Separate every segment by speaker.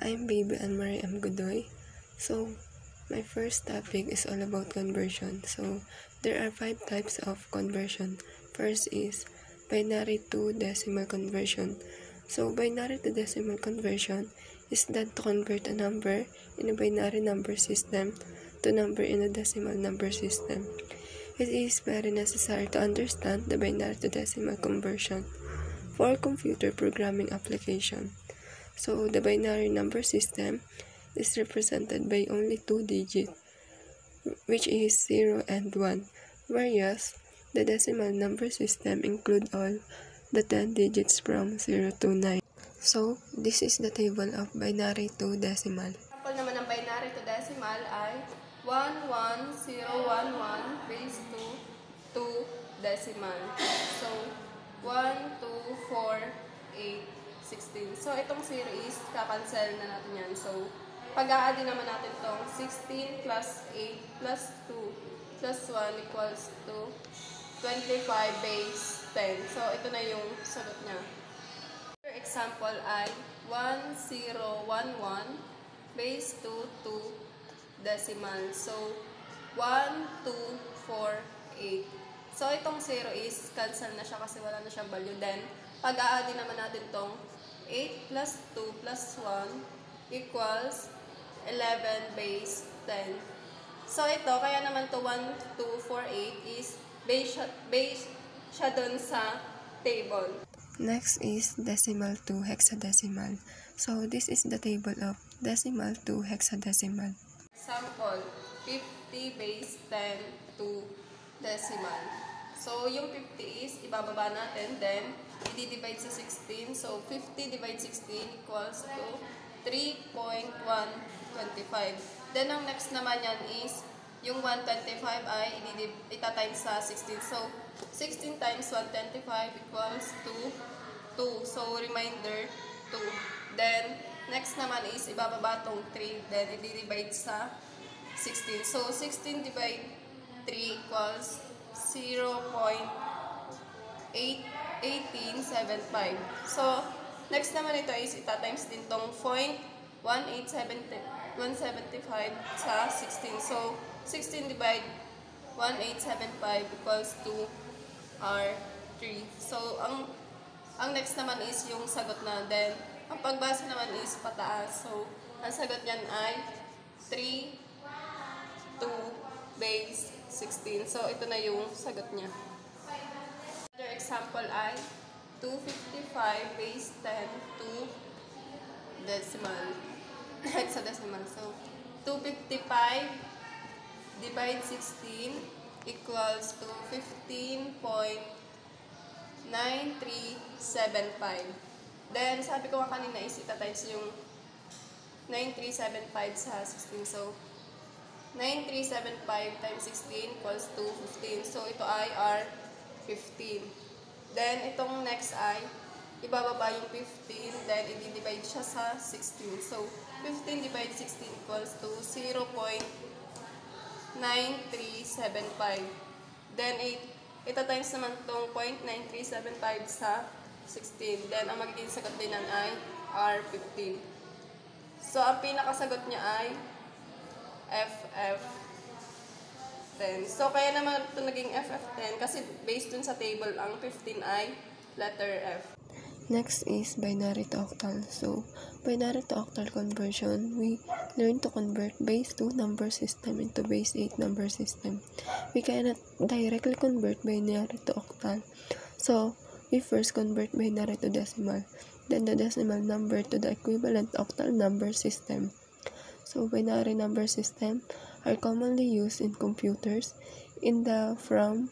Speaker 1: I'm Baby Anne-Marie M. Godoy. So, my first topic is all about conversion. So, there are 5 types of conversion. First is binary to decimal conversion. So, binary to decimal conversion is that to convert a number in a binary number system to number in a decimal number system. It is very necessary to understand the binary to decimal conversion for computer programming application. So, the binary number system is represented by only 2 digits, which is 0 and 1, whereas the decimal number system include all the 10 digits from 0 to 9. So, this is the table of binary to decimal.
Speaker 2: Example naman ng binary to decimal ay 11011 base to 2 decimal. So, 1, 2, 4, 8, 16. So, itong series, kakancel na natin yan. So, pag-a-add naman natin itong 16 plus 8 plus 2 plus 1 equals to 25 base 10. So, ito na yung sagot niya. Another example ay 1011 base to 2 decimal. So, 1, 2, 4, 8. So, itong 0 is cancel na siya kasi wala na siyang value. Then, pag-a-add naman natin itong 8 plus 2 plus 1 equals 11 base 10. So, ito, kaya naman to 1, 2, 4, 8 is base siya dun sa table.
Speaker 1: Next is decimal to hexadecimal. So, this is the table of decimal to hexadecimal.
Speaker 2: Example, 50 base 10 to decimal. So, yung 50 is ibababa natin, then i-divide sa 16. So, 50 divide 16 equals to 3.125. Then, ang next naman yan is, yung 125 ay itatimes sa 16. So, 16 times 125 equals to 2. So, remainder 2. Then, next naman is ibababa tong 3. Then, i-divide sa 16. So, 16 divide 3 equals 0.1875. So, next naman ito is itatimes din tong 0.175 sa 16. So, 16 divide 1875 equals to R3. So, ang next naman is yung sagot na. Then, ang pagbasa naman is pataas. So, ang sagot niyan ay 3, 2, base 16. So, ito na yung sagot niya. Another example ay 255 base 10 to decimal. Hexadecimal. So, 255 divide 16 equals to 15.9375. Then, sabi ko nga kanina is itatimes yung 9375 sa 16. So, 9375 times 16 equals to 15. So, ito ay R15. Then, itong next ay ibababa yung 15, then i-divide siya sa 16. So, 15 divide 16 equals to 0.9375. Then, itatimes naman itong 0.9375 sa 16. Then, ang magiging sagot din yan ay R15. So, ang pinakasagot niya ay FF10. So, kaya naman ito naging FF10 kasi based dun sa table, ang 15 ay letter F.
Speaker 1: Next is binary to octal. So, binary to octal conversion, we learn to convert base 2 number system into base 8 number system. We cannot directly convert binary to octal. So, we first convert binary to decimal, then the decimal number to the equivalent octal number system. So, binary number system are commonly used in computers in the from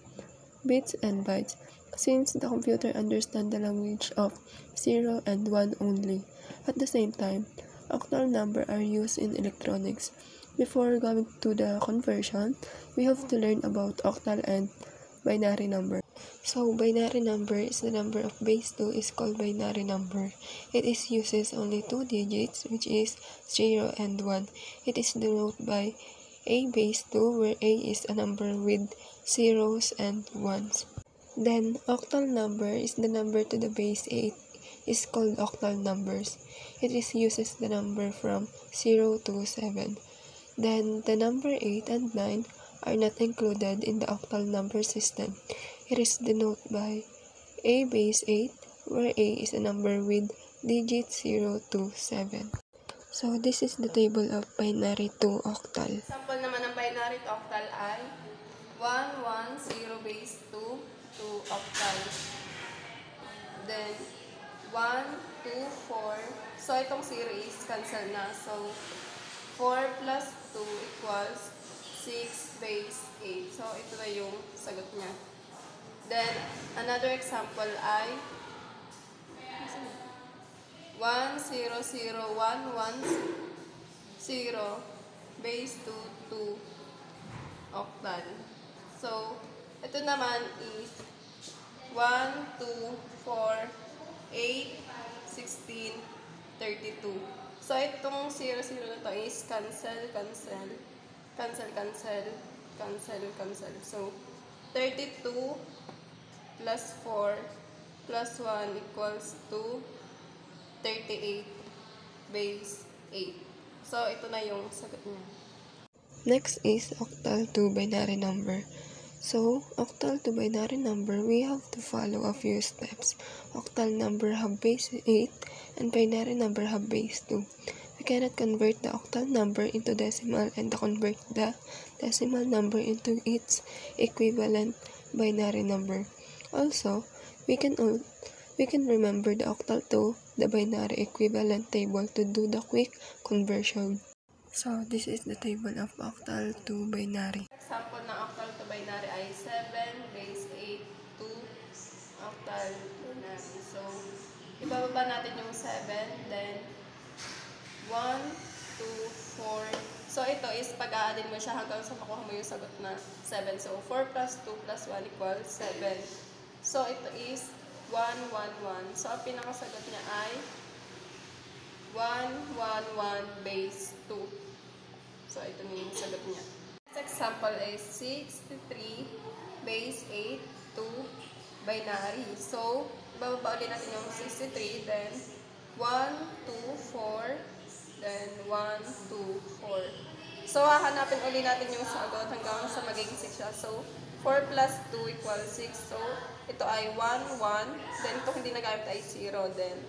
Speaker 1: bits and bytes, since the computer understands the language of 0 and 1 only. At the same time, octal number are used in electronics. Before going to the conversion, we have to learn about octal and binary number. So, binary number is the number of base 2 is called binary number. It is uses only 2 digits, which is 0 and 1. It is denoted by a base 2, where a is a number with zeros and ones. Then, octal number is the number to the base 8 is called octal numbers. It uses the number from 0 to 7. Then, the number 8 and 9 are not included in the octal number system. It is denoted by A base 8, where A is a number with digits 0 to 7. So, this is the table of binary to octal.
Speaker 2: Example naman ng binary to octal ay 1, 1, 0 base 2, 2 octal. Then, 1, 2, 4. So, itong 0 is cancel na. So, 4 plus 2 equals 6 base 8. So, ito na yung sagot niya. Then, another example ay 1, 0, 0, 1, 1, 0 base 2, 2 octal. So, ito naman is 1, 2, 4, 8, 16, 32. So, itong 0, 0 na to is cancel, cancel, cancel, cancel, cancel, cancel. So, 32 plus 4 plus 1 equals 2, 38 base 8. So, ito na yung sagot niya.
Speaker 1: Next is octal to binary number. So, octal to binary number, we have to follow a few steps. Octal number have base 8 and binary number have base 2. We cannot convert the octal number into decimal and convert the decimal number into its equivalent binary number. Also, we can remember the octal to the binary equivalent table to do the quick conversion. So, this is the table of octal to binary.
Speaker 2: Example ng octal to binary ay 7 base 8 to octal binary. So, ibababa natin yung 7, then 1, 2, 4. So, ito is pag-aadin mo siya hanggang sa makuha mo yung sagot na 7. So, 4 plus 2 plus 1 equals 7. So, ito is 1, 1, 1. So, ang pinakasagot niya ay 1, 1, 1 base 2. So, ito na yung sagot niya. Next example is 63 base 8 to binary. So, bababa ulit natin yung 63, then 1, 2, 4, then 1, 2, 4. So, hahanapin ulit natin yung sagot hanggang sa magiging 6 siya. So, 4 plus 2 equals 6. So, ito ay 1, 1. Then, ito hindi nagamit ay 0. Then,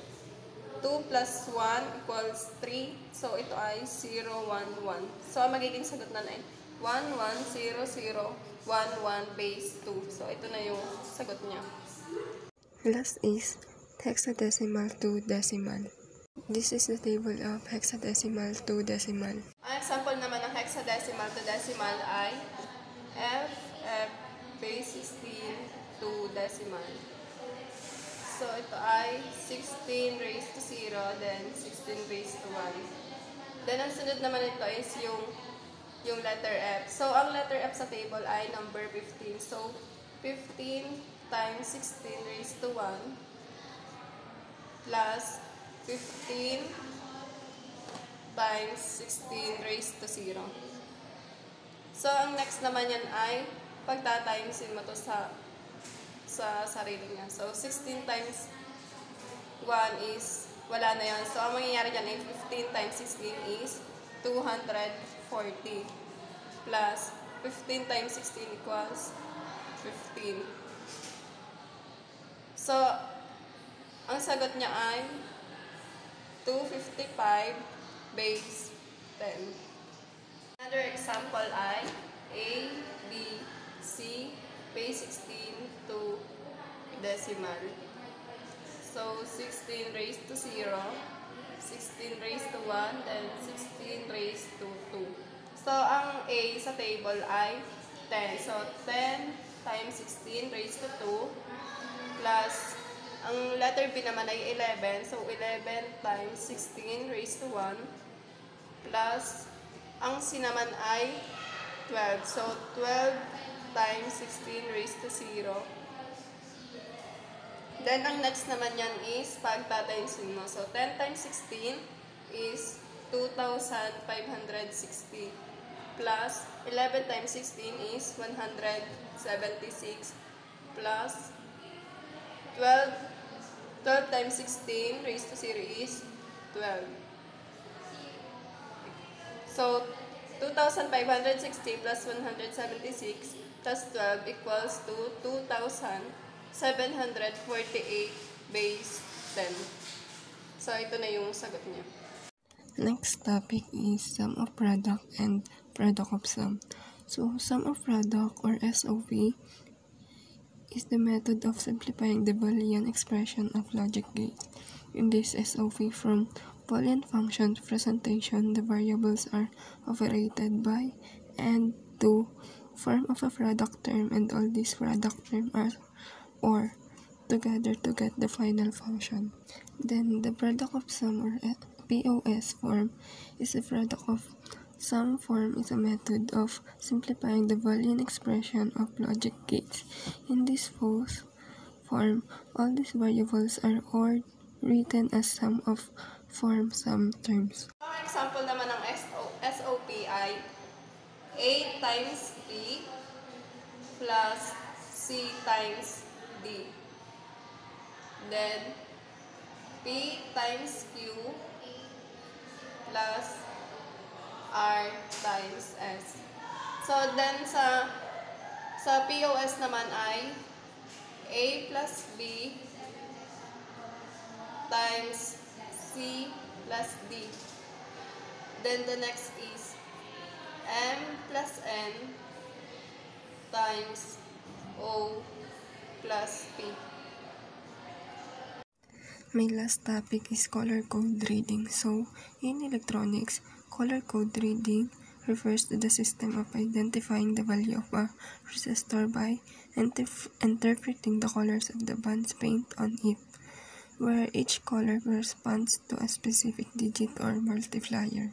Speaker 2: 2 plus 1 equals 3. So, ito ay 0, 1, 1. So, ang magiging sagot na 1, 1, 0, 0, 1, 1 base 2. So, ito na yung sagot niya.
Speaker 1: Last is hexadecimal to decimal. This is the table of hexadecimal to decimal.
Speaker 2: Ang example naman ng hexadecimal to decimal ay F base 16 to decimal. So, ito ay 16 raised to 0, then 16 raised to 1. Then, ang sunod naman ito is yung letter F. So, ang letter F sa table ay number 15. So, 15 times 16 raised to 1 plus 15 times 16 raised to 0. So, ang next naman yan ay pagtatimesin mo to sa sarili niya. So, 16 times 1 is, wala na yan. So, ang mangyayari dyan ay 15 times 16 is 240 plus 15 times 16 equals 15. So, ang sagot niya ay 255 base 10. Another example ay A, B, C, base 16 to decimal. So, 16 raised to 0, 16 raised to 1, then 16 raised to 2. So, ang A sa table ay 10. So, 10 times 16 raised to 2 plus, ang letter B naman ay 11. So, 11 times 16 raised to 1 plus, ang C naman ay 12. So, 12 times 16 raised to 0. Then, ang next naman yan is pagtatimesin mo. So, 10 times 16 is 2,560 plus 11 times 16 is 176 plus 12 12 times 16 raised to 0 is 12. So, 2,560 plus 176 plus 12 equals to 2,748 base 10. So, ito na yung sagot niya.
Speaker 1: Next topic is sum of product and product of sum. So, sum of product or SOP is the method of simplifying the Boolean expression of logic gates. In this SOP, from Boolean function presentation, the variables are operated by and to form of a product term, and all these product terms are or together to get the final function. Then the product of sum or POS form is a product of sum form is a method of simplifying the Boolean expression of logic gates. In this form, all these variables are or written as sum of form sum terms.
Speaker 2: Ang example naman ng SOP ay A times B plus C times D. Then, P times Q plus R times S. So, then sa POS naman ay A plus B times C plus D. Then, the next is M plus N times O plus P.
Speaker 1: My last topic is color code reading. So, in electronics, color code reading refers to the system of identifying the value of a resistor by interpreting the colors of the bands painted on it, where each color corresponds to a specific digit or multiplier.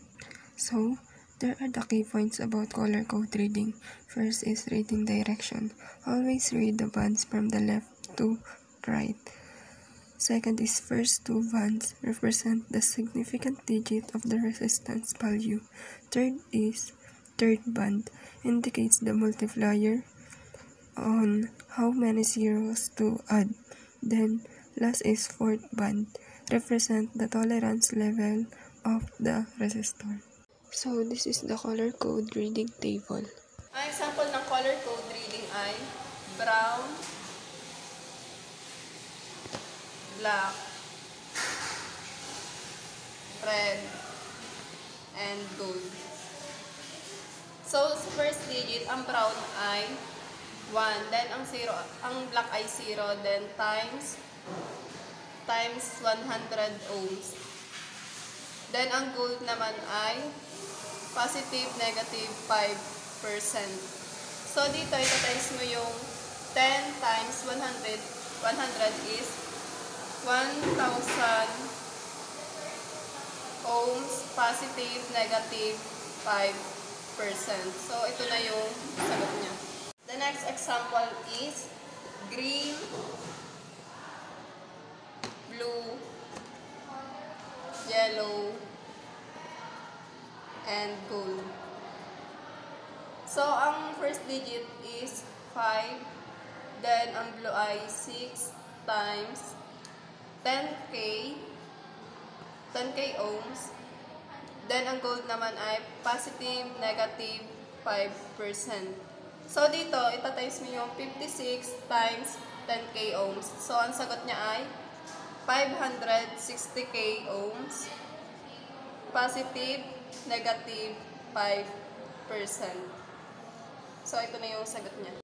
Speaker 1: So, there are the key points about color code reading. First is reading direction. Always read the bands from the left to right. Second is first two bands represent the significant digit of the resistance value. Third is third band indicates the multiplier on how many zeros to add. Then last is fourth band represent the tolerance level of the resistor. So this is the color code reading table.
Speaker 2: Ang example ng color code reading ay brown, black, red, and gold. So, sa first digit, ang brown ay 1, then ang black ay 0, then times 100 ohms. Then ang gold naman ay positive, negative 5%. So, dito, ito-times mo yung 10 times 100. 100 is 1,000 ohms, positive, negative 5%. So, ito na yung sagot niya. The next example is green, blue, yellow, and gold. So, ang first digit is 5, then ang blue ay 6 times 10K ohms. Then, ang gold naman ay positive, negative 5%. So, dito, ita-times mo yung 56 times 10K ohms. So, ang sagot niya ay 560K ohms. Positive, negative 5%. So, ito na yung sagot niya.